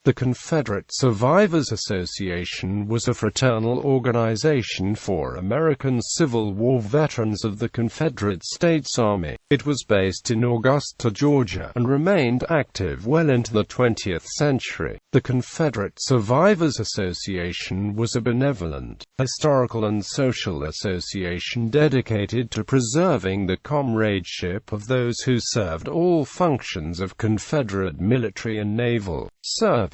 The Confederate Survivors Association was a fraternal organization for American Civil War veterans of the Confederate States Army. It was based in Augusta, Georgia, and remained active well into the 20th century. The Confederate Survivors Association was a benevolent, historical and social association dedicated to preserving the comradeship of those who served all functions of Confederate military and naval service.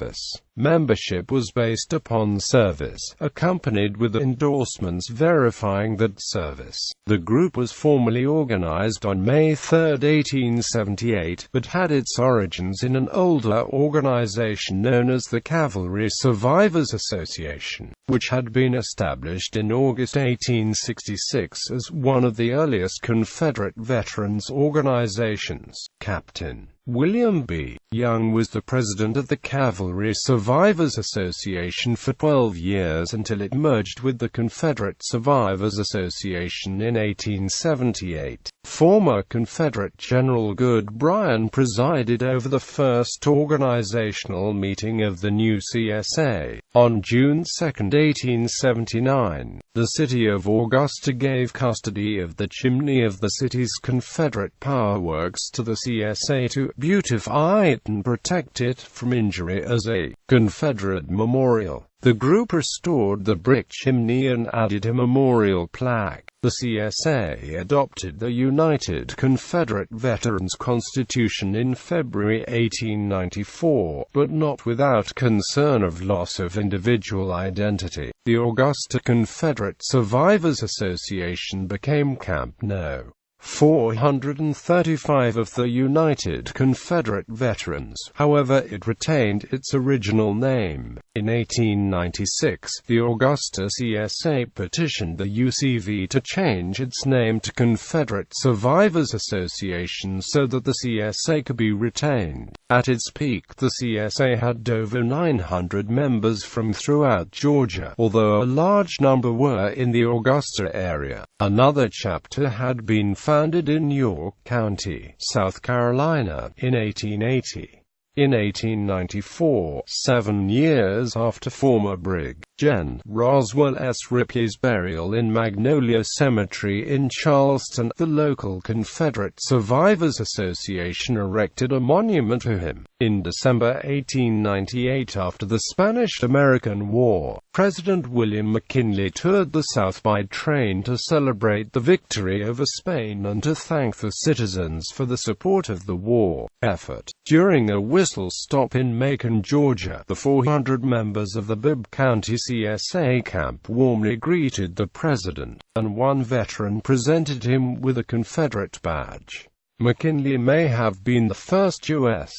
Membership was based upon service, accompanied with endorsements verifying that service. The group was formally organized on May 3, 1878, but had its origins in an older organization known as the Cavalry Survivors Association, which had been established in August 1866 as one of the earliest Confederate veterans organizations. Captain William B. Young was the president of the Cavalry Survivors Association for 12 years until it merged with the Confederate Survivors Association in 1878. Former Confederate General Good Bryan presided over the first organizational meeting of the new CSA. On June 2, 1879, the city of Augusta gave custody of the chimney of the city's Confederate power works to the CSA to beautify it and protect it from injury as a Confederate memorial. The group restored the brick chimney and added a memorial plaque. The CSA adopted the United Confederate Veterans Constitution in February 1894, but not without concern of loss of individual identity. The Augusta Confederate Survivors Association became Camp No. 435 of the United Confederate Veterans. However, it retained its original name. In 1896, the Augusta CSA petitioned the UCV to change its name to Confederate Survivors Association so that the CSA could be retained. At its peak, the CSA had over 900 members from throughout Georgia, although a large number were in the Augusta area. Another chapter had been founded in York County, South Carolina, in 1880. In 1894, 7 years after former Brig. Gen. Roswell S. Ripley's burial in Magnolia Cemetery in Charleston, the local Confederate Survivors Association erected a monument to him. In December 1898, after the Spanish-American War, President William McKinley toured the South by train to celebrate the victory over Spain and to thank the citizens for the support of the war effort. During a whistle stop in Macon, Georgia, the 400 members of the Bibb County CSA camp warmly greeted the president, and one veteran presented him with a Confederate badge. McKinley may have been the first U.S.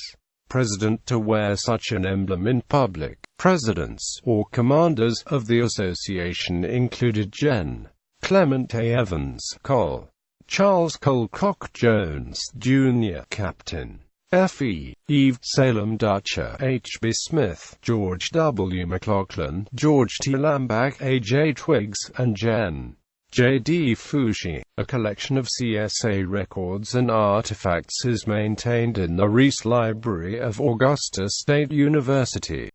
president to wear such an emblem in public. Presidents or commanders of the association included Gen. Clement A. Evans Cole, Charles Colcock Jones, Jr., Captain F.E. Eve Salem Dutcher, H.B. Smith, George W. McLaughlin, George T. Lambach, A.J. Twiggs, and Gen. J.D. Foushee. A collection of CSA records and artifacts is maintained in the Reese Library of Augusta State University.